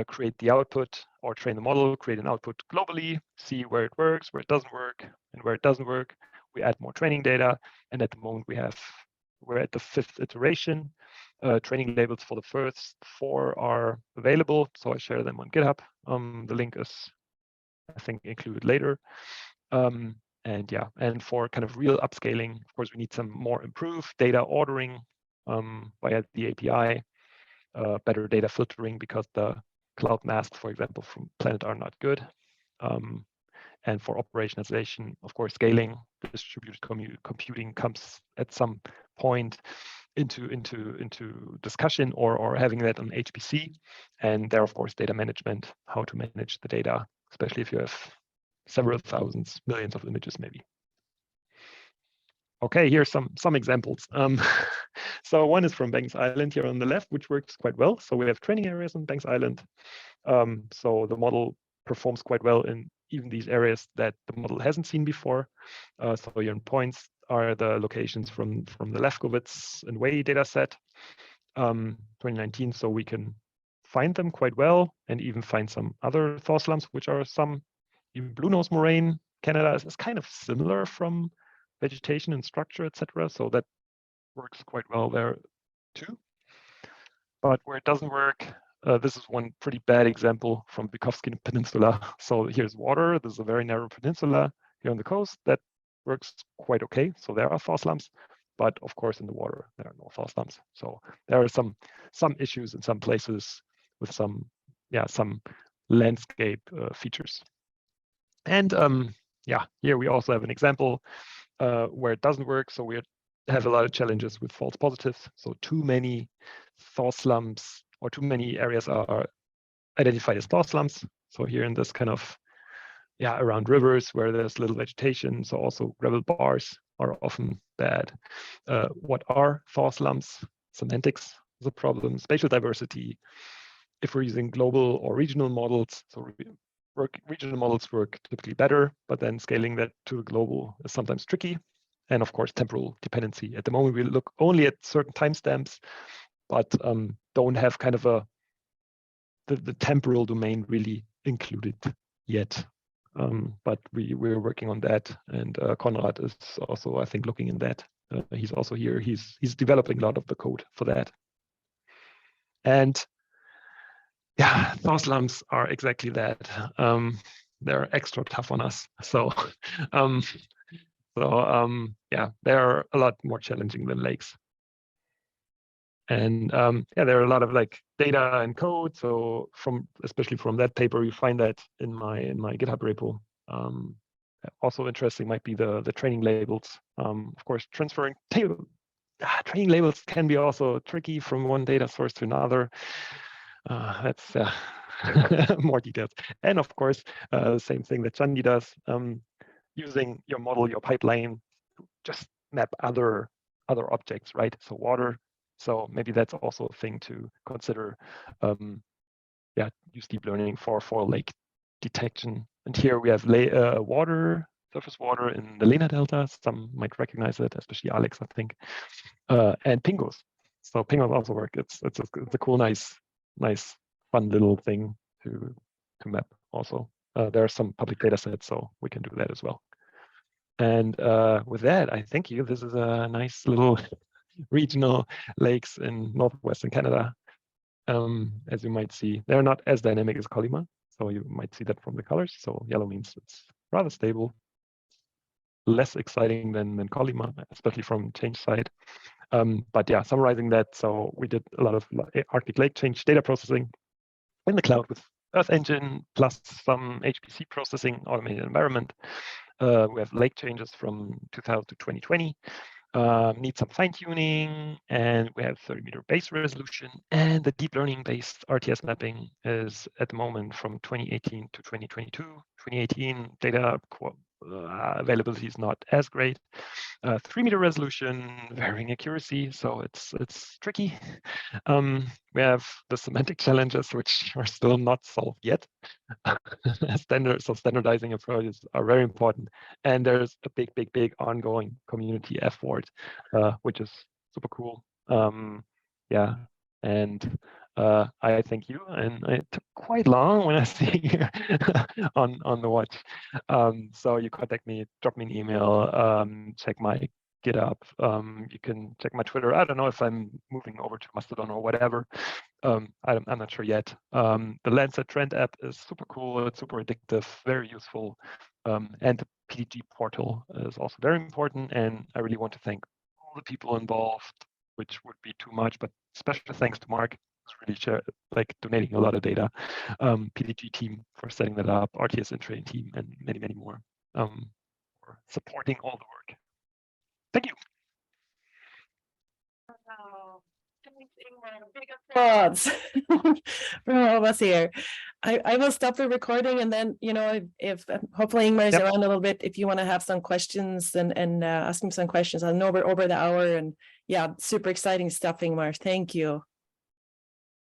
create the output or train the model, create an output globally, see where it works, where it doesn't work, and where it doesn't work, we add more training data. And at the moment we're at the 5th iteration. Training labels for the first 4 are available, so I share them on GitHub. The link is, I think, included later. And yeah, and for kind of real upscaling, of course, we need some more improved data ordering via the API, better data filtering because the cloud masks, for example, from Planet are not good. And for operationalization, of course, scaling, distributed computing comes at some point into discussion or having that on HPC. And there, of course, data management, how to manage the data, especially if you have several thousands, millions of images, maybe. Okay, here's some examples. So one is from Banks Island here on the left, which works quite well. So we have training areas on Banks Island. So the model performs quite well in even these areas that the model hasn't seen before. So your points are the locations from the Lefkowitz and Way data set, 2019. So we can find them quite well and even find some other thaw slumps, which are some even Blue Nose Moraine. Canada is kind of similar from vegetation and structure, etc. So that works quite well there too. But where it doesn't work, this is one pretty bad example from Bykovsky Peninsula. So here's water. This is a very narrow peninsula here on the coast that works quite okay. So there are thaw slumps, but of course in the water there are no thaw slumps. So there are some issues in some places with some landscape features. And yeah, here we also have an example where it doesn't work. So we have a lot of challenges with false positives. So too many thaw slumps or too many areas are identified as thaw slumps. So here in this kind of, around rivers where there's little vegetation. So also gravel bars are often bad. What are thaw slumps? Semantics is a problem. Spatial diversity. If we're using global or regional models, so regional models work typically better, but then scaling that to global is sometimes tricky. And of course, temporal dependency. At the moment, we look only at certain timestamps, but don't have kind of the temporal domain really included yet. But we're working on that, and Konrad is also, I think, looking in that. He's also here. He's developing a lot of the code for that. And yeah, thaw slumps are exactly that. They're extra tough on us. So yeah, they're a lot more challenging than lakes. And yeah, there are a lot of like data and code. So especially from that paper, you find that in my GitHub repo. Also interesting might be the training labels. Of course, transferring training labels can be also tricky from one data source to another. That's more details. And of course, the same thing that Chandi does, using your model, your pipeline, just map other objects, right? So water. So maybe that's also a thing to consider. Yeah, use deep learning for lake detection. And here we have surface water in the Lena Delta. Some might recognize it, especially Alex, I think. And pingos. So pingos also work. It's a cool, nice, fun little thing to map. Also, there are some public data sets, so we can do that as well. And with that, I thank you. This is a nice little regional lakes in northwestern Canada. As you might see, they're not as dynamic as Colima, so you might see that from the colors. So yellow means it's rather stable, less exciting than Colima, especially from change side. But yeah, summarizing that, so we did a lot of Arctic lake change data processing in the cloud with Earth Engine plus some HPC processing, automated environment. We have lake changes from 2000 to 2020. Need some fine tuning, and we have 30-meter base resolution. And the deep learning based RTS mapping is at the moment from 2018 to 2022. 2018 data availability is not as great. 3-meter resolution, varying accuracy, so it's tricky. We have the semantic challenges, which are still not solved yet. Standardizing approaches are very important, and there's a big ongoing community effort, which is super cool. Yeah, and I thank you, and it took quite long when I see here on the watch. So you contact me, drop me an email, check my GitHub. You can check my Twitter. I don't know if I'm moving over to Mastodon or whatever. I'm not sure yet. The Lancet Trend app is super cool. It's super addictive, very useful. And the PDG portal is also very important. And I really want to thank all the people involved, which would be too much, but special thanks to Mark, who's really donating a lot of data, PDG team for setting that up, RTS and train team, and many, many more for supporting all the work. Thank you.
Big applause from all of us here. I will stop the recording, and then, you know, if hopefully Ingmar is around a little bit, if you want to have some questions and ask him some questions. I know we're over the hour, and yeah, super exciting stuff, Ingmar. Thank you.